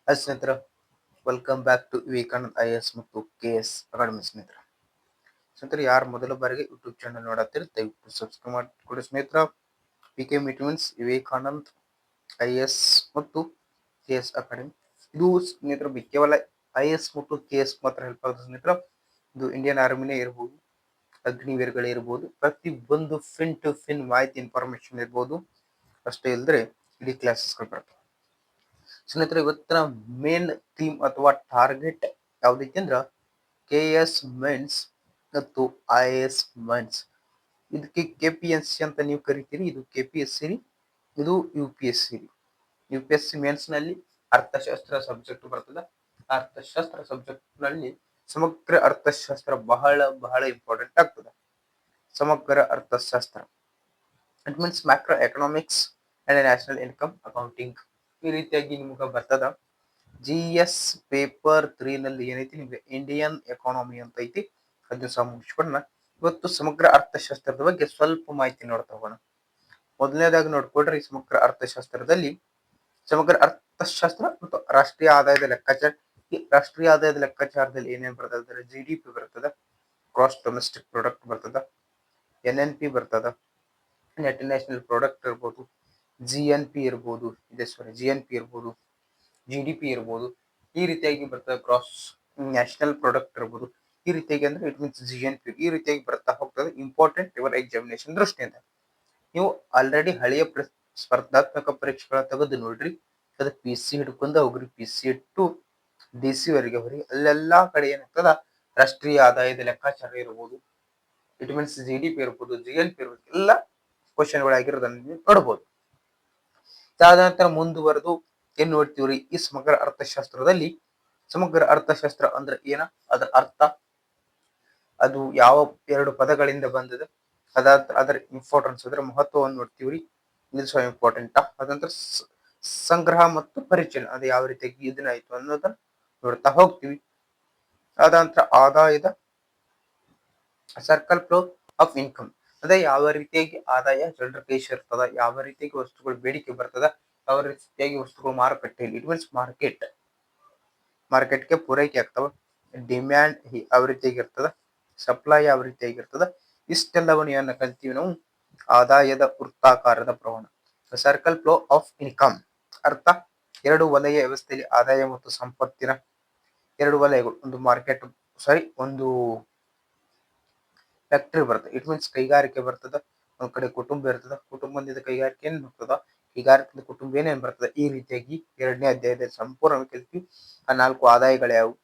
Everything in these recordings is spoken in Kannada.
ಹಾಯ್ ಸ್ನೇಹಿತರ, welcome back to Vivekanand IAS ಮತ್ತು KS ಅಕಾಡೆಮಿ. ಸ್ನೇಹಿತರೆ, ಯಾರು ಮೊದಲ ಬಾರಿಗೆ ಯೂಟ್ಯೂಬ್ ಚಾನಲ್ ನೋಡತ್ತೀರಿ ದಯವಿಟ್ಟು ಸಬ್ಸ್ಕ್ರೈಬ್ ಮಾಡಿಕೊಡಿ ಸ್ನೇಹಿತರ. PK ಮೀನ್ಸ್ ವಿವೇಕಾನಂದ್ IAS ಮತ್ತು KS ಅಕಾಡೆಮಿ. ಇದು ಸ್ನೇಹಿತರ ಕೇವಲ IAS ಮತ್ತು KS ಮಾತ್ರ ಹೆಲ್ಪ್ ಆಗುತ್ತೆ ಸ್ನೇಹಿತರ. ಇದು ಇಂಡಿಯನ್ ಆರ್ಮಿನೇ ಇರ್ಬೋದು, ಅಗ್ನಿವೀರ್ಗಳೇ ಇರ್ಬೋದು, ಪ್ರತಿ ಒಂದು ಫಿನ್ ಟು ಫಿನ್ ಮಾಹಿತಿ ಇನ್ಫಾರ್ಮೇಶನ್ ಇರ್ಬೋದು. ಅಷ್ಟೇ ಇಲ್ಲದ್ರೆ ಇಡೀ ಕ್ಲಾಸಸ್ಗಳು ಬರ್ತವೆ ಸ್ನೇಹಿತರೆ. ಇವತ್ತಿನ ಮೇನ್ ಥೀಮ್ ಅಥವಾ ಟಾರ್ಗೆಟ್ ಯಾವ್ದೈತಿ ಅಂದ್ರ KS ಮೈನ್ಸ್ ಮತ್ತು IAS ಮೈನ್ಸ್. ಇದಕ್ಕೆ KPSC ಅಂತ ನೀವು ಕರಿತೀರಿ, ಇದು KPSC, ಇದು UPSC. UPSC ಮೇನ್ಸ್ ನಲ್ಲಿ ಅರ್ಥಶಾಸ್ತ್ರ ಸಬ್ಜೆಕ್ಟ್ ಬರ್ತದೆ. ಅರ್ಥಶಾಸ್ತ್ರ ಸಬ್ಜೆಕ್ಟ್ ನಲ್ಲಿ ಸಮಗ್ರ ಅರ್ಥಶಾಸ್ತ್ರ ಬಹಳ ಬಹಳ ಇಂಪಾರ್ಟೆಂಟ್ ಆಗ್ತದೆ. ಸಮಗ್ರ ಅರ್ಥಶಾಸ್ತ್ರ it means macro economics and national income accounting. ಈ ರೀತಿಯಾಗಿ ನಿಮ್ಗೆ ಬರ್ತದ. GS ಪೇಪರ್ 3 ನಲ್ಲಿ ಏನೈತಿ ನಿಮ್ಗೆ ಇಂಡಿಯನ್ ಎಕಾನಮಿ ಅಂತ ಐತಿ. ಅದನ್ನ ಸಹ ಮುಗಿಸ್ಕೊಂಡ ಇವತ್ತು ಸಮಗ್ರ ಅರ್ಥಶಾಸ್ತ್ರದ ಬಗ್ಗೆ ಸ್ವಲ್ಪ ಮಾಹಿತಿ ನೋಡ್ತಾ ಹೋಗೋಣ. ಮೊದಲನೇದಾಗಿ ನೋಡ್ಕೊಡ್ರಿ, ಸಮಗ್ರ ಅರ್ಥಶಾಸ್ತ್ರದಲ್ಲಿ ಸಮಗ್ರ ಅರ್ಥಶಾಸ್ತ್ರ ಮತ್ತು ರಾಷ್ಟ್ರೀಯ ಆದಾಯದ ಲೆಕ್ಕಾಚಾರ. ಈ ರಾಷ್ಟ್ರೀಯ ಆದಾಯದ ಲೆಕ್ಕಾಚಾರದಲ್ಲಿ ಏನೇನ್ ಬರ್ತದೆ, GDP ಬರ್ತದ, ಗ್ರಾಸ್ ಡೊಮೆಸ್ಟಿಕ್ ಪ್ರಾಡಕ್ಟ್ ಬರ್ತದ, NNP ಬರ್ತದ, ನೆಟ್ ನ್ಯಾಷನಲ್ ಪ್ರಾಡಕ್ಟ್ ಇರ್ಬೋದು, GNP ಇರ್ಬೋದು, GNP ಇರ್ಬೋದು, GDP ಇರ್ಬೋದು. ಈ ರೀತಿಯಾಗಿ ಬರ್ತದೆ. ಗ್ರಾಸ್ ನ್ಯಾಷನಲ್ ಪ್ರಾಡಕ್ಟ್ ಇರ್ಬೋದು. ಈ ರೀತಿಯಾಗಿ ಅಂದ್ರೆ ಇಟ್ ಮೀನ್ಸ್ GNP. ಈ ರೀತಿಯಾಗಿ ಬರ್ತಾ ಹೋಗ್ತದೆ. ಇಂಪಾರ್ಟೆಂಟ್ ಇವರ್ ಎಕ್ಸಾಮಿನೇಷನ್ ದೃಷ್ಟಿಯಿಂದ. ನೀವು ಆಲ್ರೆಡಿ ಹಳೆಯ ಸ್ಪರ್ಧಾತ್ಮಕ ಪರೀಕ್ಷೆಗಳ ತೆಗೆದು ನೋಡ್ರಿ. ಅದು PC ಹಿಡ್ಕೊಂಡು ಹೋಗ್ರಿ, PC ಟು DC ವರೆಗೆ ಹೋಗ್ರಿ. ಅಲ್ಲೆಲ್ಲಾ ಕಡೆ ಏನಾಗ್ತದ, ರಾಷ್ಟ್ರೀಯ ಆದಾಯದ ಲೆಕ್ಕಾಚಾರ ಇರ್ಬೋದು, ಇಟ್ ಮೀನ್ಸ್ GDP ಇರ್ಬೋದು, GNP ಇರ್ಬೋದು, ಎಲ್ಲ ಕ್ವಶನ್ಗಳಾಗಿರೋದನ್ನ ನೀವು ನೋಡ್ಬೋದು. ಅದಾದ ನಂತರ ಮುಂದುವರೆದು ಏನ್ ನೋಡ್ತೀವ್ರಿ, ಈ ಸಮಗ್ರ ಅರ್ಥಶಾಸ್ತ್ರದಲ್ಲಿ ಸಮಗ್ರ ಅರ್ಥಶಾಸ್ತ್ರ ಅಂದ್ರೆ ಏನ, ಅದರ ಅರ್ಥ, ಅದು ಯಾವ ಎರಡು ಪದಗಳಿಂದ ಬಂದಿದೆ, ಅದರ ಇಂಪಾರ್ಟೆನ್ಸ್, ಅದರ ಮಹತ್ವವನ್ನು ನೋಡ್ತೀವ್ರಿ. ಇದು ಸಹ ಇಂಪಾರ್ಟೆಂಟ್. ಅದಂತರ ಸಂಗ್ರಹ ಮತ್ತು ಪರಿಚಯ, ಅದು ಯಾವ ರೀತಿಯಾಗಿ ಇದನ್ನಾಯ್ತು ಅನ್ನೋದನ್ನ ನೋಡ್ತಾ ಹೋಗ್ತೀವಿ. ಅದಂತರ ಆದಾಯದ ಸರ್ಕಲ್ ಫ್ಲೋ ಆಫ್ ಇನ್ಕಮ್, ಅದೇ ಯಾವ ರೀತಿಯಾಗಿ ಆದಾಯ ಜನರ ಕೈ ಸೇರ್ತದ, ಯಾವ ರೀತಿಯಾಗಿ ವಸ್ತುಗಳು ಬೇಡಿಕೆ ಬರ್ತದ, ಯಾವ ರೀತಿಯಾಗಿ ವಸ್ತುಗಳು ಮಾರುಕಟ್ಟೆಯಲ್ಲಿ, ಇಟ್ ಮೀನ್ಸ್ ಮಾರ್ಕೆಟ್ಗೆ ಪೂರೈಕೆ ಆಗ್ತವ. ಡಿಮ್ಯಾಂಡ್ ಯಾವ ರೀತಿಯಾಗಿ ಇರ್ತದ, ಸಪ್ಲೈ ಯಾವ ರೀತಿಯಾಗಿರ್ತದ, ಇಷ್ಟೆಲ್ಲವನ್ನು ಏನ ಕಲ್ತೀವಿ ನಾವು, ಆದಾಯದ ವೃತ್ತಾಕಾರದ ಪ್ರಮಾಣ, ಸರ್ಕಲ್ ಫ್ಲೋ ಆಫ್ ಇನ್ಕಮ್. ಅರ್ಥ, ಎರಡು ವಲಯ ವ್ಯವಸ್ಥೆಯಲ್ಲಿ ಆದಾಯ ಮತ್ತು ಸಂಪತ್ತಿನ ಎರಡು ವಲಯಗಳು. ಒಂದು ಮಾರ್ಕೆಟ್, ಒಂದು ಫ್ಯಾಕ್ಟರಿ ಬರ್ತದೆ, ಇಟ್ ಮೀನ್ಸ್ ಕೈಗಾರಿಕೆ ಬರ್ತದ. ಒಂದ್ ಕಡೆ ಕುಟುಂಬ ಇರ್ತದ, ಕುಟುಂಬದಿಂದ ಕೈಗಾರಿಕೆ ಏನ್ ಬರ್ತದ, ಕೈಗಾರಿಕೆಯಿಂದ ಕುಟುಂಬ ಏನೇನ್ ಬರ್ತದೆ. ಈ ರೀತಿಯಾಗಿ 2ನೇ ಅಧ್ಯಾಯದಲ್ಲಿ ಸಂಪೂರ್ಣವಾಗಿ ಕಲಿತೀವಿ. ಆ 4 ಆದಾಯಗಳು ಯಾವುವು,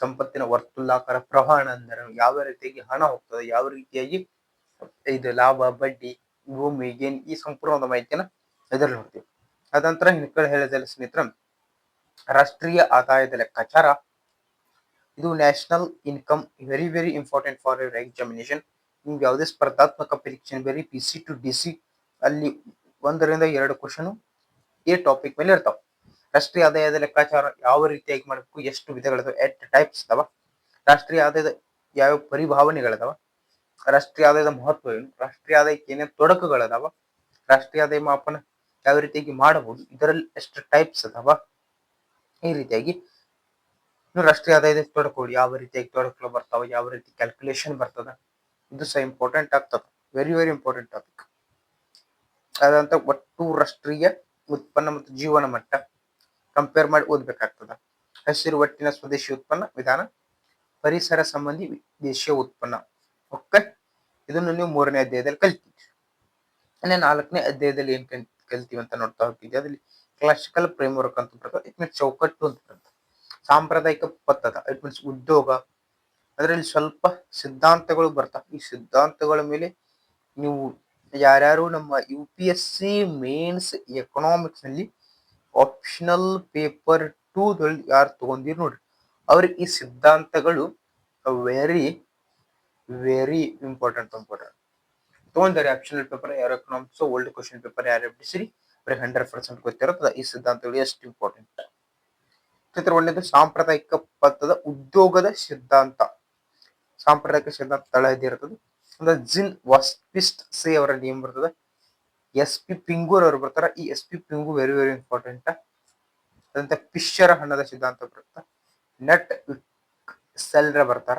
ಸಂಪತ್ತಿನ ವರ್ತುಲಾಕಾರ ಪ್ರಮಾಣ ಅಂದ್ರೆ ಯಾವ ರೀತಿಯಾಗಿ ಹಣ ಹೋಗ್ತದೆ, ಯಾವ ರೀತಿಯಾಗಿ ಇದು ಲಾಭ, ಬಡ್ಡಿ, ಭೂಮಿ, ಗೇನ್, ಈ ಸಂಪೂರ್ಣವಾದ ಮಾಹಿತಿಯನ್ನ ಇದರಲ್ಲಿ ನೋಡ್ತೀವಿ. ಅದಂತರ ಕಡೆ ಹೇಳಿದ ಸ್ನೇಹಿತರ, ರಾಷ್ಟ್ರೀಯ ಆದಾಯದ ಲೆಕ್ಕಾಚಾರ, ಇದು national income. Very very important for your examination. ನಿಮ್ಗೆ ಯಾವುದೇ ಸ್ಪರ್ಧಾತ್ಮಕ ಪರೀಕ್ಷೆ ಬೇರೆ PC ಟು DC ಅಲ್ಲಿ 1ರಿಂದ 2 ಕ್ವಶನ್ ಈ ಟಾಪಿಕ್ ಮೇಲೆ ಇರ್ತಾವ. ರಾಷ್ಟ್ರೀಯ ಆದಾಯದ ಲೆಕ್ಕಾಚಾರ ಯಾವ ರೀತಿಯಾಗಿ ಮಾಡಬೇಕು, ಎಷ್ಟು ವಿಧಗಳಿದಾವೆ, 8 ಟೈಪ್ಸ್ ಇದಾವ. ರಾಷ್ಟ್ರೀಯ ಆದಾಯದ ಯಾವ ಪರಿಭಾವನೆಗಳಿದಾವ, ರಾಷ್ಟ್ರೀಯ ಆದಾಯದ ಮಹತ್ವ ಏನು, ರಾಷ್ಟ್ರೀಯ ಆದಾಯಕ್ಕೆ ಏನೇನು ತೊಡಕುಗಳಿದಾವ, ರಾಷ್ಟ್ರೀಯ ಆದಾಯ ಮಾಪನ ಯಾವ ರೀತಿಯಾಗಿ ಮಾಡಬಹುದು, ಇದರಲ್ಲಿ ಎಷ್ಟು ಟೈಪ್ಸ್ ಅದಾವ. ಈ ರೀತಿಯಾಗಿ ರಾಷ್ಟ್ರೀಯ ಆದಾಯದ ತೊಡಕುಗಳು ಯಾವ ರೀತಿಯಾಗಿ ತೊಡಕುಗಳು ಬರ್ತಾವ, ಯಾವ ರೀತಿ ಕ್ಯಾಲ್ಕುಲೇಷನ್ ಬರ್ತದ, ಇದು ಸಹ ಇಂಪಾರ್ಟೆಂಟ್ ಆಗ್ತದ. Very very important topic. ಅದಂತ ಒಟ್ಟು ರಾಷ್ಟ್ರೀಯ ಉತ್ಪನ್ನ ಮತ್ತು ಜೀವನ ಮಟ್ಟ ಕಂಪೇರ್ ಮಾಡಿ ಓದ್ಬೇಕಾಗ್ತದ. ಹಸಿರು ಒಟ್ಟಿನ ಸ್ವದೇಶಿ ಉತ್ಪನ್ನ ವಿಧಾನ, ಪರಿಸರ ಸಂಬಂಧಿ ದೇಶೀಯ ಉತ್ಪನ್ನ. ಓಕೆ, ಇದನ್ನು ನೀವು 3ನೇ ಅಧ್ಯಾಯದಲ್ಲಿ ಕಲ್ತೀವಿ. 4ನೇ ಅಧ್ಯಾಯದಲ್ಲಿ ಏನ್ ಕಲ್ತೀವಿ ಅಂತ ನೋಡ್ತಾ ಹೋಗ್ತೀವಿ. ಅದ್ರಲ್ಲಿ ಕ್ಲಾಸಿಕಲ್ ಫ್ರೇಮ್ವರ್ಕ್ ಅಂತ ಬರ್ತದೆ, ಇಟ್ ಮೀನ್ಸ್ ಚೌಕಟ್ಟು ಅಂತ ಬರ್ತದೆ. ಸಾಂಪ್ರದಾಯಿಕ ಪದ್ಧತ, ಇಟ್ ಮೀನ್ಸ್ ಉದ್ಯೋಗ, ಅದರಲ್ಲಿ ಸ್ವಲ್ಪ ಸಿದ್ಧಾಂತಗಳು ಬರ್ತಾವ. ಈ ಸಿದ್ಧಾಂತಗಳ ಮೇಲೆ ನೀವು ಯಾರ್ಯಾರು ನಮ್ಮ UPSC ಮೇನ್ಸ್ ಎಕನಾಮಿಕ್ಸ್ ನಲ್ಲಿ ಆಪ್ಷನಲ್ ಪೇಪರ್ 2 ಯಾರು ತಗೊಂಡಿರ್ ನೋಡ್ರಿ, ಅವ್ರಿಗೆ ಈ ಸಿದ್ಧಾಂತಗಳು ವೆರಿ ವೆರಿ ಇಂಪಾರ್ಟೆಂಟ್ ತಗೊಂಡಾರೆ. ಆಪ್ಷನಲ್ ಪೇಪರ್ ಯಾರು ಎಕನಾಮಿಕ್ಸ್ ಓಲ್ಡ್ ಕ್ವಶನ್ ಪೇಪರ್ ಯಾರು ಬಿಡಿಸಿರಿ, ಬರೀ 100% ಗೊತ್ತಿರುತ್ತದೆ ಈ ಸಿದ್ಧಾಂತಗಳು ಎಷ್ಟು ಇಂಪಾರ್ಟೆಂಟ್. ಚಿತ್ರ 1ನೇದು ಸಾಂಪ್ರದಾಯಿಕ ಪದ್ಧದ ಉದ್ಯೋಗದ ಸಿದ್ಧಾಂತ. ಸಾಂಪ್ರದಾಯಿಕ ಸಿದ್ಧಾಂತ ತಳಹದಿ ಅಂದ್ರೆ ಜಿನ್ ವಾಸ್ಪಿಸ್ಟ್ ಸೇ ಅವರ ನೇಮ್ ಬರ್ತದೆ. SP ಪಿಂಗೂರ್ ಅವರು ಬರ್ತಾರ. ಈ SP ping very very important. ಅದಂತ ಫಿಶರ್ ಹಣದ ಸಿದ್ಧಾಂತ ಬರುತ್ತೆ. ನೆಟ್ ಸೆಲ್ರ ಬರ್ತಾರ,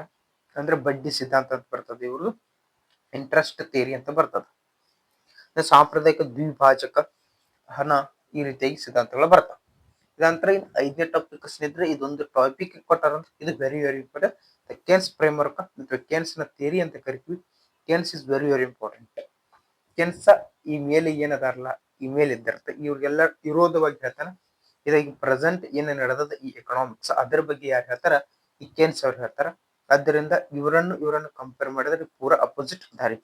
ಅಂದ್ರೆ ಬಡ್ಡಿ ಸಿದ್ಧಾಂತ ಅಂತ ಬರ್ತದೆ. ಇವ್ರದ್ದು ಇಂಟ್ರೆಸ್ಟ್ ಥಿಯರಿ ಅಂತ ಬರ್ತದೆ. ಸಾಂಪ್ರದಾಯಿಕ ದ್ವಿಭಾಜಕ ಹಣ, ಈ ರೀತಿಯಾಗಿ ಸಿದ್ಧಾಂತಗಳು ಬರ್ತವೆ. ಇದಂತರ 5ನೇ ಟಾಪಿಕ್ ಸ್ನೇಹಿತರೆ, ಇದೊಂದು ಟಾಪಿಕ್ ಕೊಟ್ಟಾರ, ಇದು ವೆರಿ ಇಂಪಾರ್ಟೆಂಟ್. ಕೇನ್ಸ್ ಫ್ರೇಮ್ವರ್ಕ್ ಅಥವಾ ಕೇನ್ಸ್ ನ ಥಿಯರಿ ಅಂತ ಕರಿತೀವಿ. Keynes is very important. Keynes ಈ ಮೇಲೆ ಏನದಾರಲ್ಲ, ಈ ಮೇಲೆ ಇದ್ದಿರುತ್ತೆ, ಇವ್ರಿಗೆಲ್ಲ ವಿರೋಧವಾಗಿ ಹೇಳ್ತಾನೆ. ಇದಾಗಿ ಪ್ರೆಸೆಂಟ್ ಏನ ನಡೆದದ ಈ ಎಕನಾಮಿಕ್ಸ್, ಅದ್ರ ಬಗ್ಗೆ ಯಾರು ಹೇಳ್ತಾರ, ಈ ಕೇನ್ಸ್ ಅವ್ರು ಹೇಳ್ತಾರ. ಆದ್ದರಿಂದ ಇವರನ್ನು ಕಂಪೇರ್ ಮಾಡಿದ್ರೆ ಪೂರಾ ಅಪೋಸಿಟ್ ದಾರಿ.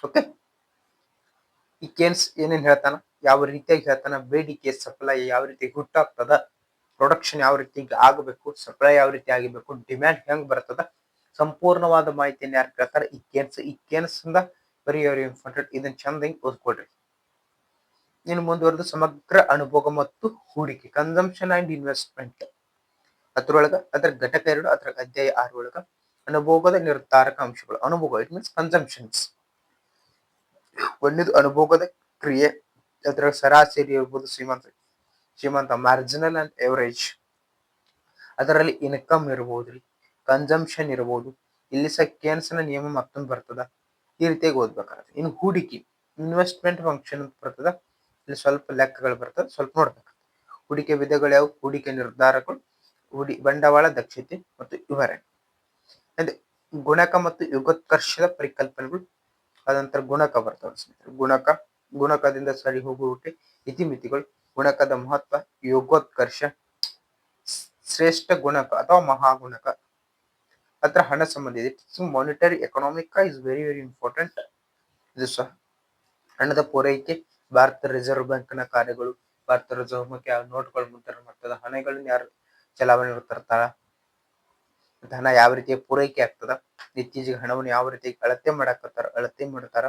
ಓಕೆ, ಈ ಕೇನ್ಸ್ ಏನೇನ್ ಹೇಳ್ತಾನ, ಯಾವ ರೀತಿಯಾಗಿ ಹೇಳ್ತಾನ, ಬೇಡಿಕೆ ಸಪ್ಲೈ ಯಾವ ರೀತಿ ಹುಟ್ಟಾಗ್ತದ, ಪ್ರೊಡಕ್ಷನ್ ಯಾವ ರೀತಿ ಆಗಬೇಕು, ಸಪ್ಲೈ ಯಾವ ರೀತಿ ಆಗಬೇಕು, ಡಿಮ್ಯಾಂಡ್ ಹೆಂಗ್ ಬರ್ತದ, ಸಂಪೂರ್ಣವಾದ ಮಾಹಿತಿಯನ್ನು ಯಾರು ಕೇಳ್ತಾರೆ, ಈ ಕೇನ್ಸ್ ಇಂದ ವೆರಿ ಇಂಪಾರ್ಟೆಂಟ್. ಇದನ್ನ ಚಂದಂಗಿ ಓದ್ಕೊಡ್ರಿ. ಇನ್ನು ಮುಂದುವರೆದು ಸಮಗ್ರ ಅನುಭೋಗ ಮತ್ತು ಹೂಡಿಕೆ, ಕನ್ಸಂಪ್ಷನ್ ಅಂಡ್ ಇನ್ವೆಸ್ಟ್ಮೆಂಟ್, ಅದರ ಘಟಕ 2, ಅದರ ಅಧ್ಯಾಯ 6 ಒಳಗ ಅನುಭೋಗದ ನಿರ್ಧಾರಕ ಅಂಶಗಳು. ಅನುಭೋಗ ಇಟ್ ಮೀನ್ಸ್ ಕನ್ಸಂಪ್ಷನ್ಸ್. ಒಂದೇದು ಅನುಭೋಗದ ಕ್ರಿಯೆ, ಅದರ ಸರಾಸರಿ ಇರ್ಬೋದು, ಶ್ರೀಮಂತ ಮಾರ್ಜಿನಲ್ ಅಂಡ್ ಎವರೇಜ್. ಅದರಲ್ಲಿ ಇನ್ಕಮ್ ಇರ್ಬೋದ್ರಿ, ಕನ್ಸಂಪ್ಷನ್ ಇರ್ಬೋದು. ಇಲ್ಲಿ ಸಹ ಕೇನ್ಸ್ ನ ನಿಯಮ ಮತ್ತೊಂದು ಬರ್ತದ, ಈ ರೀತಿಯಾಗಿ ಓದ್ಬೇಕಾಗುತ್ತೆ. ಇನ್ನು ಹೂಡಿಕೆ, ಇನ್ವೆಸ್ಟ್ಮೆಂಟ್ ಫಂಕ್ಷನ್ ಅಂತ ಬರ್ತದ. ಇಲ್ಲಿ ಸ್ವಲ್ಪ ಲೆಕ್ಕಗಳು ಬರ್ತದೆ, ಸ್ವಲ್ಪ ನೋಡ್ಬೇಕು. ಹೂಡಿಕೆ ವಿಧಗಳು ಯಾವ, ಹೂಡಿಕೆ ನಿರ್ಧಾರಗಳು, ಬಂಡವಾಳ ದಕ್ಷತೆ ಮತ್ತು ವಿವರಣೆ. ಅದೇ ಗುಣಕ ಮತ್ತು ಯುಗೋತ್ಕರ್ಷದ ಪರಿಕಲ್ಪನೆಗಳು. ಅದಂತರ ಗುಣಕ ಬರ್ತವೆ. ಗುಣಕದಿಂದ ಸರಿ ಹೋಗುವಿಕೆ, ಇತಿಮಿತಿಗಳು, ಗುಣಕದ ಮಹತ್ವ, ಯೋಗೋತ್ಕರ್ಷ, ಶ್ರೇಷ್ಠ ಗುಣಕ ಅಥವಾ ಮಹಾಗುಣಕ. ಅದರ ಹಣ ಸಂಬಂಧ ಇದೆ. Monetary economic is very important. ಇದು ಸಹ ಹಣದ ಪೂರೈಕೆ, ಭಾರತ ರಿಸರ್ವ್ ಬ್ಯಾಂಕ್ ನ ಕಾರ್ಯಗಳು, ಭಾರತ ರಿಸರ್ವ್ ಬ್ಯಾಂಕ್ ಯಾವ ನೋಟ್ಗಳು ಮುದ್ರಣ ಮಾಡ್ತದ, ಹಣಗಳನ್ನ ಯಾರು ಚಲಾವಣೆ ತರ್ತಾರ, ಹಣ ಯಾವ ರೀತಿಯ ಪೂರೈಕೆ ಆಗ್ತದ, ಇತ್ತೀಚೆಗೆ ಹಣವನ್ನು ಯಾವ ರೀತಿ ಅಳತೆ ಮಾಡ್ತಾರ,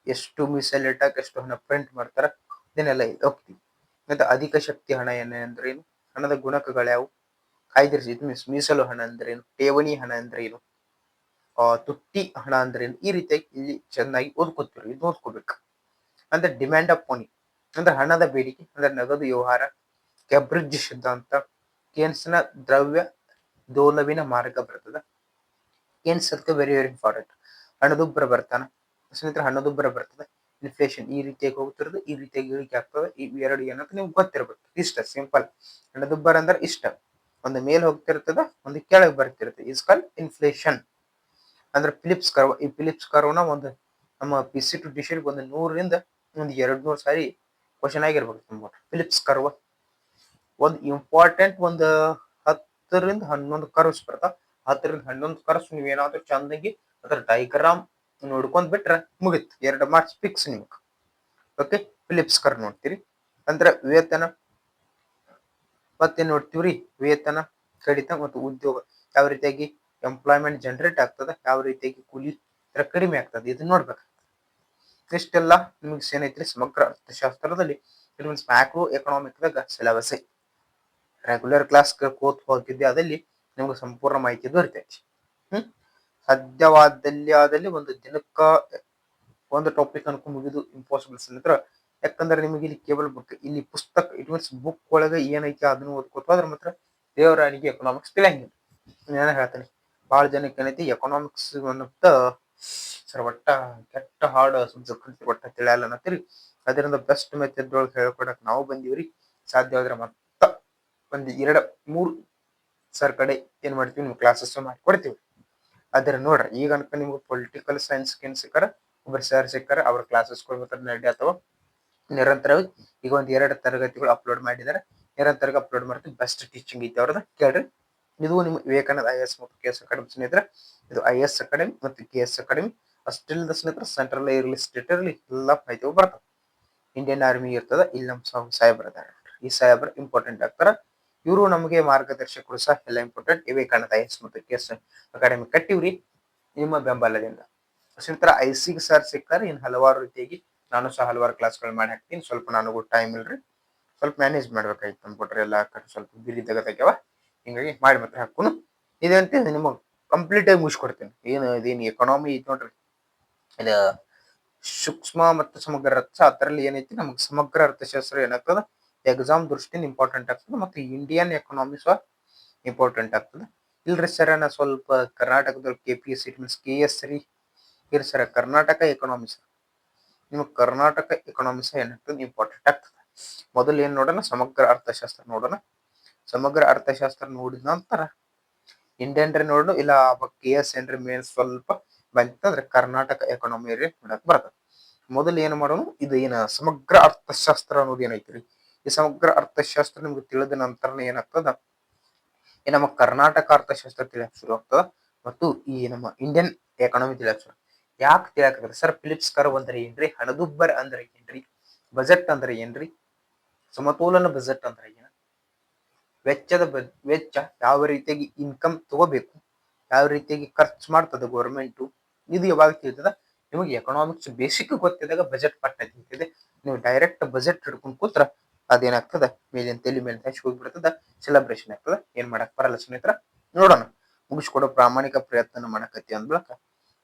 ಎಷ್ಟು ಮೀಸಲು ಇಟ್ಟಾಕ ಎಷ್ಟು ಹಣ ಪ್ರಿಂಟ್ ಮಾಡ್ತಾರ, ಇದನ್ನೆಲ್ಲ ಹೋಗ್ತೀವಿ. ಮತ್ತೆ ಅಧಿಕ ಶಕ್ತಿ ಹಣ ಏನೇನು, ಹಣದ ಗುಣಕಗಳ್ಯಾವು, ಕಾಯ್ದಿರಿಸಿ ಮೀಸಲು ಹಣ ಅಂದ್ರೇನು, ಠೇವಣಿ ಹಣ ಅಂದ್ರೇನು, ತುಟ್ಟಿ ಹಣ ಅಂದ್ರೇನು, ಈ ರೀತಿಯಾಗಿ ಇಲ್ಲಿ ಚೆನ್ನಾಗಿ ಓದ್ಕೋತೀವಿ. ಇದು ಓದ್ಕೋಬೇಕು. ಅಂದ್ರೆ ಡಿಮ್ಯಾಂಡ್ ಆಫ್ ಮನಿ ಅಂದ್ರೆ ಹಣದ ಬೇಡಿಕೆ, ಅಂದ್ರೆ ನಗದು ವ್ಯವಹಾರ. ಕ್ಯಾಬ್ರಿಡ್ಜ್ ಸಿದ್ಧಾಂತ, ಕೇನ್ಸ್ ನ ದ್ರವ್ಯ ದೋಲವಿನ ಮಾರ್ಗ ಬರ್ತದ. ಕೇನ್ಸ್ ಅದಕ್ಕೆ ವೆರಿ ಇಂಪಾರ್ಟೆಂಟ್. ಹಣದುಬ್ಬರ ಬರ್ತಾನ ಸ್ನೇಹಿತರೆ, ಹಣದುಬ್ಬರ ಬರ್ತದೆ. ಇನ್ಫ್ಲೇಷನ್ ಈ ರೀತಿಯಾಗಿ ಹೋಗ್ತಿರೋದು, ಈ ರೀತಿಯಾಗಿ ಇಳಿಕೆ ಆಗ್ತದೆ. ಈ ಎರಡು ಏನಂತ ನಿಮ್ಗೆ ಗೊತ್ತಿರ್ಬೇಕು. ಇಷ್ಟ ಸಿಂಪಲ್. ಹಣದುಬ್ಬರ ಅಂದ್ರೆ ಇಷ್ಟ, ಒಂದು ಮೇಲೆ ಹೋಗ್ತಿರ್ತದ, ಒಂದು ಕೆಳಗೆ ಬರ್ತಿರ್ತದೆ. Is called inflation. ಅಂದ್ರೆ ಫಿಲಿಪ್ಸ್ ಕರ್ವ್. ಈ ಫಿಲಿಪ್ಸ್ ಕರ್ವ್ನ ಒಂದು ನಮ್ಮ ಪಿಸಿ ಟು ಡಿಶ್ ಒಂದು 100ರಿಂದ ಒಂದು 200 ಸಾರಿ ಕ್ವಶನ್ ಆಗಿರ್ಬೇಕು. ಫಿಲಿಪ್ಸ್ ಕರ್ವ್ ಒಂದು ಇಂಪಾರ್ಟೆಂಟ್, ಒಂದು 10ರಿಂದ 11 ಕರ್ವ್ಸ್ ಬರ್ತಾವ. 10ರಿಂದ 11 ಕರ್ವ್ಸ್ ನೀವೇನಾದ್ರೂ ಚಂದಾಗಿ ಅದರ ಡೈಗ್ರಾಮ್ ನೋಡ್ಕೊಂಡ್ ಬಿಟ್ರೆ ಮುಗಿತು, 2 ಮಾರ್ಕ್ಸ್ ಫಿಕ್ಸ್ ನಿಮ್ಗೆ. ಓಕೆ, ಫಿಲಿಪ್ಸ್ ಕರ್ವ್ ನೋಡ್ತೀರಿ. ಅಂದ್ರೆ ವೇತನ ಮತ್ತೆ ನೋಡ್ತೀವ್ರಿ, ವೇತನ ಕಡಿತ ಮತ್ತು ಉದ್ಯೋಗ ಯಾವ ರೀತಿಯಾಗಿ ಎಂಪ್ಲಾಯ್ಮೆಂಟ್ ಜನರೇಟ್ ಆಗ್ತದ, ಯಾವ ರೀತಿಯಾಗಿ ಕೂಲಿ ಕಡಿಮೆ ಆಗ್ತದೆ, ಇದನ್ನ ನೋಡ್ಬೇಕು. ಇಷ್ಟೆಲ್ಲ ನಿಮ್ಗೆ ಏನೈತ್ರಿ, ಸಮಗ್ರ ಅರ್ಥಶಾಸ್ತ್ರದಲ್ಲಿ ಮ್ಯಾಕ್ರೋ ಎಕನಾಮಿಕ್ ದಾಗ ಸಿಲೆಬಸ್ ಐತಿ. ರೆಗ್ಯುಲರ್ ಕ್ಲಾಸ್ ಕೋತ್ ಹೋಗಿದ್ದೆ, ಅದಲ್ಲಿ ನಿಮ್ಗೆ ಸಂಪೂರ್ಣ ಮಾಹಿತಿ ದೊರೆತೈತಿ. ಸಾಧ್ಯವಾದಲ್ಲಿ ಒಂದು ದಿನಕ್ಕ ಒಂದು ಟಾಪಿಕ್ ಅನ್ಕೊಂಡ್ ಮುಗಿದು ಇಂಪಾಸಿಬಲ್ ಸ್ನೇಹಿತರ. ಯಾಕಂದ್ರೆ ನಿಮಗೆ ಇಲ್ಲಿ ಕೇವಲ ಬುಕ್, ಇಲ್ಲಿ ಪುಸ್ತಕ ಇಟ್ ಮೀನ್ಸ್ ಬುಕ್ ಒಳಗೆ ಏನೈತಿ ಅದನ್ನು ಓದ್ಕೋತ ಅದ್ರ ಮಾತ್ರ ದೇವರಾಣಿಗೆ ಎಕನಾಮಿಕ್ಸ್ ತಿಳಿಯಂಗಿಲ್ಲ. ಏನ ಹೇಳ್ತೀನಿ, ಬಹಳ ಜನಕ್ಕೆ ಏನೈತಿ ಎಕನಾಮಿಕ್ಸ್ ಅನ್ನತ್ತ ಸರ್ ಒಟ್ಟ ಕೆಟ್ಟ ಹಾರ್ಡ್ ಸಬ್ಜೆಕ್ಟ್, ಒಟ್ಟ ತಿಳಿಯಲ್ಲ ಅನ್ನತ್ತೀರಿ. ಅದರಿಂದ ಬೆಸ್ಟ್ ಮೆಥಡ್ ಒಳಗೆ ಹೇಳ್ಕೊಡಕ್ ನಾವು ಬಂದಿವ್ರಿ. ಸಾಧ್ಯವಾದ್ರೆ ಮತ್ತ ಒಂದು 2-3 ಸರ್ ಕಡೆ ಏನ್ ಮಾಡ್ತೀವಿ, ನಿಮ್ಗೆ ಕ್ಲಾಸಸ್ ಮಾಡಿಕೊಡ್ತೀವಿ. ಅದ್ರ ನೋಡ್ರಿ, ಈಗ ಅನ್ಕ ನಿಮ್ಗೆ ಪೊಲಿಟಿಕಲ್ ಸೈನ್ಸ್ ಸಿಕ್ಕಾರ, ಒಬ್ಬರು ಸರ್ ಸಿಕ್ಕಾರ, ಅವ್ರ ಕ್ಲಾಸಸ್ಗಳು ನಡಿ ಅಥವಾ ನಿರಂತರವಾಗಿ ಈಗ ಒಂದು 2 ತರಗತಿಗಳು ಅಪ್ಲೋಡ್ ಮಾಡಿದ್ದಾರೆ. ನಿರಂತರವಾಗಿ ಅಪ್ಲೋಡ್ ಮಾಡ್ತೀವಿ. ಬೆಸ್ಟ್ ಟೀಚಿಂಗ್ ಐತಿ ಅವ್ರದ್ದು, ಕೇಳ್ರಿ. ಇದು ನಿಮ್ಮ ವಿವೇಕಾನಂದ IAS ಮತ್ತು KS ಅಕಾಡೆಮಿ ಸ್ನೇಹಿತರೆ. ಇದು IAS ಅಕಾಡೆಮಿ ಮತ್ತು KS ಅಕಾಡೆಮಿ. ಅಷ್ಟಿಲ್ಲದ ಸ್ನೇಹಿತರೆ, ಸೆಂಟ್ರಲ್ ಇರಲಿ, ಸ್ಟೇಟ್ ಇರಲಿ, ಎಲ್ಲ ಮಾಹಿತಿ ಬರ್ತವೆ. ಇಂಡಿಯನ್ ಆರ್ಮಿ ಇರ್ತದ, ಇಲ್ಲಿ ನಮ್ಮ ಸಾಹೇಬ್ರ ಅದಾರ. ಈ ಸಾಹೇಬ್ರ ಇಂಪಾರ್ಟೆಂಟ್ ಆಗ್ತಾರ. ಇವರು ನಮಗೆ ಮಾರ್ಗದರ್ಶಕರು ಸಹ ಎಲ್ಲ ಇಂಪಾರ್ಟೆಂಟ್. ವಿವೇಕಾನಂದ IAS ಮತ್ತು KS ಅಕಾಡೆಮಿ ಕಟ್ಟಿವ್ರಿ ನಿಮ್ಮ ಬೆಂಬಲದಿಂದ. ಸ್ನೇಹಿತರ, ಐಸಿಗೆ ಸರ್ ಸಿಕ್ತಾರೆ. ಇನ್ನು ಹಲವಾರು ರೀತಿಯಾಗಿ ನಾನು ಸಹ ಹಲವಾರು ಕ್ಲಾಸ್ಗಳು ಮಾಡಿ ಹಾಕ್ತೀನಿ. ಸ್ವಲ್ಪ ನನಗೂ ಟೈಮ್ ಇಲ್ರಿ, ಸ್ವಲ್ಪ ಮ್ಯಾನೇಜ್ ಮಾಡ್ಬೇಕಾಯ್ತು. ಕಂಪ್ಯೂಟರ್ ಎಲ್ಲ ಸ್ವಲ್ಪ ಬಿರಿ ತೆಗತಕ್ಯವ, ಹಿಂಗಾಗಿ ಮಾಡಿ ಮತ್ತೆ ಹಾಕೋನು. ಇದಂತೆ ನಿಮಗೆ ಕಂಪ್ಲೀಟ್ ಆಗಿ ಮುಗಿಸ್ಕೊಡ್ತೀನಿ. ಇದೇನು ಎಕಾನಮಿ ಐತಿ ನೋಡ್ರಿ, ಇದು ಸೂಕ್ಷ್ಮ ಮತ್ತು ಸಮಗ್ರ ಅರ್ಥ. ಅದರಲ್ಲಿ ಏನೈತಿ, ನಮ್ಗೆ ಸಮಗ್ರ ಅರ್ಥಶಾಸ್ತ್ರ ಏನಾಗ್ತದ, ಎಕ್ಸಾಮ್ ದೃಷ್ಟಿಯಿಂದ ಇಂಪಾರ್ಟೆಂಟ್ ಆಗ್ತದೆ ಮತ್ತು ಇಂಡಿಯನ್ ಎಕನಾಮಿ ಸಹ ಇಂಪಾರ್ಟೆಂಟ್ ಆಗ್ತದೆ. ಇಲ್ರಿ ಸರ್ ನಾ ಸ್ವಲ್ಪ ಕರ್ನಾಟಕದಲ್ಲಿ KPSC ಮೀನ್ಸ್ KS ರೀ ಇರ್ರಿ ಸರ್ ಕರ್ನಾಟಕ ಎಕನಾಮಿಕ್ಸ್ ನಿಮಗೆ ಕರ್ನಾಟಕ ಎಕನಾಮಿಕ್ಸ್ ಏನಾಗ್ತದೆ ಇಂಪಾರ್ಟೆಂಟ್ ಆಗ್ತದೆ. ಮೊದಲು ಏನ್ ನೋಡೋಣ, ಸಮಗ್ರ ಅರ್ಥಶಾಸ್ತ್ರ ನೋಡೋಣ. ಸಮಗ್ರ ಅರ್ಥಶಾಸ್ತ್ರ ನೋಡಿದ ನಂತರ ಇಂಡಿಯನ್ ರೀ ನೋಡೋಣ, ಇಲ್ಲ KS ಏನ್ರಿ ಮೇನ್ ಸ್ವಲ್ಪ ಬಂತಂದ್ರೆ ಕರ್ನಾಟಕ ಎಕನಾಮಿ ರೀ ನೋಡಕ್ ಬರ್ತದೆ. ಮೊದಲು ಏನ್ ಮಾಡೋಣ, ಇದು ಏನ ಸಮಗ್ರ ಅರ್ಥಶಾಸ್ತ್ರ ಅನ್ನೋದು ಏನೈತ್ರಿ, ಈ ಸಮಗ್ರ ಅರ್ಥಶಾಸ್ತ್ರ ನಿಮ್ಗೆ ತಿಳಿದ ನಂತರ ಏನಾಗ್ತದ, ಈ ನಮ್ಮ ಕರ್ನಾಟಕ ಅರ್ಥಶಾಸ್ತ್ರ ತಿಳಿಯಕ್ ಶುರು ಆಗ್ತದ ಮತ್ತು ಈ ನಮ್ಮ ಇಂಡಿಯನ್ ಎಕಾನಮಿ ತಿಳಿಯಕ್ ಶುರು. ಯಾಕೆ ತಿಳಿಯಾಕತ್ರಿ ಸರ್, ಫಿಲಿಪ್ಸ್ ಕರ್ವ್ ಅಂದ್ರೆ ಏನ್ರಿ, ಹಣದುಬ್ಬರ ಅಂದ್ರೆ ಏನ್ರಿ, ಬಜೆಟ್ ಅಂದ್ರೆ ಏನ್ರಿ, ಸಮತೋಲನ ಬಜೆಟ್ ಅಂದ್ರೆ ಏನ, ವೆಚ್ಚ ಯಾವ ರೀತಿಯಾಗಿ ಇನ್ಕಮ್ ತಗೋಬೇಕು, ಯಾವ ರೀತಿಯಾಗಿ ಖರ್ಚು ಮಾಡ್ತದ ಗೌರ್ಮೆಂಟ್, ಇದು ಯಾವಾಗ ತಿಳಿತದ ನಿಮಗೆ ಎಕನಾಮಿಕ್ಸ್ ಬೇಸಿಕ್ ಗೊತ್ತಿದಾಗ ಬಜೆಟ್ ಪಟ್ಟ ತಿಳಿತಿದೆ. ನೀವು ಡೈರೆಕ್ಟ್ ಬಜೆಟ್ ಹಿಡ್ಕೊಂಡು ಕೂತ್ರ ಅದೇನಾಗ್ತದ ಮೇಲಿನ ತಲೆ ಮೇಲೆ ಹಚ್ಚಿ ಹೋಗ್ಬಿಡ್ತದ, ಸೆಲೆಬ್ರೇಷನ್ ಆಗ್ತದ, ಏನ್ ಮಾಡಕ್ ಬರಲ್ಲ ಸ್ನೇಹಿತರ. ನೋಡೋಣ, ಮುಗಿಸ್ಕೊಡೋ ಪ್ರಾಮಾಣಿಕ ಪ್ರಯತ್ನ ಮಾಡಕತ್ತಿ ಅಂದ್ಬಳಕ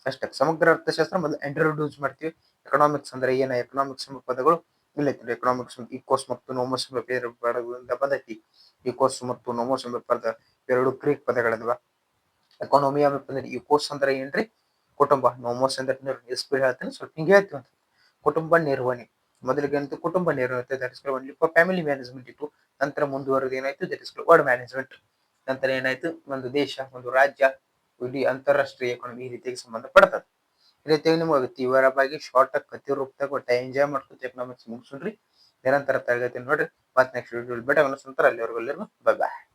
ಅಷ್ಟೇ. ಸಮಗ್ರ ಅರ್ಥಶಾಸ್ತ್ರ ಮೊದಲು ಇಂಟ್ರೊಡ್ಯೂಸ್ ಮಾಡ್ತೀವಿ. ಎಕನಾಮಿಕ್ಸ್ ಅಂದ್ರೆ ಏನ, ಎಕನಾಮಿಕ್ಸ್ ಎಂಬ ಪದಗಳು ಇಲ್ಲೈತಿ. ಎಕನಾಮಿಕ್ಸ್ ಈಕೋಸ್ ಮತ್ತು ನೋಮೋಸ್ ಎಂಬ ಪದಗಳಿಂದ ಬಂದೈತಿ. ಈಕೋಸ್ ಮತ್ತು ನೋಮೋಸ್ ಎಂಬ ಪದ ಎರಡು ಗ್ರೀಕ್ ಪದಗಳಲ್ವಾ. ಎಕಾನಮಿ ಎಂಬ ಈಕೋಸ್ ಅಂದ್ರೆ ಏನ್ರಿ, ಕುಟುಂಬ. ನೋಮೋಸ್ ಅಂದ್ರೆ ಸ್ಪೀಡ್ ಹೇಳ್ತೇನೆ, ಸ್ವಲ್ಪ ಹಿಂಗೆ ಹೇಳ್ತೀವಿ ಅಂತ. ಕುಟುಂಬ ನಿರ್ವಹಣೆ, ಮೊದಲಿಗೆ ಅಂತ ಕುಟುಂಬ ನಿರ್ವಹಣೆ, that is only for family management ಇತ್ತು. ನಂತರ ಮುಂದುವರೆದು ಏನಾಯ್ತು, ದಟ್ ಇಸ್ ವರ್ಡ್ ಮ್ಯಾನೇಜ್ಮೆಂಟ್. ನಂತರ ಏನಾಯ್ತು, ಒಂದು ದೇಶ, ಒಂದು ರಾಜ್ಯ, ಇಡೀ ಅಂತಾರಾಷ್ಟ್ರೀಯ ಎಕಾನಮಿ ಈ ರೀತಿಯಾಗಿ ಸಂಬಂಧ ಪಡ್ತದೆ. ಈ ರೀತಿಯಾಗಿ ನಿಮ್ಗೆ ತೀವ್ರವಾಗಿ ಶಾರ್ಟ್ ಆಗಿ ಕತ್ತಿ ರೂಪದಾಗ ಒಟ್ಟ ಎಂಜಾಯ್ ಮಾಡ್ಕೊತ ಎಕನಾಮಿಕ್ಸ್ ಮುಗಿಸ್ರಿ. ನಿರಂತರ ತರಗತಿ ನೋಡ್ರಿ. ಮತ್ತೆ ನೆಕ್ಸ್ಟ್ ವಿಡಿಯೋ ಬೇಡ ಅಲ್ಲಿವರೆಗೂ ಬೈ ಬಾಯ್.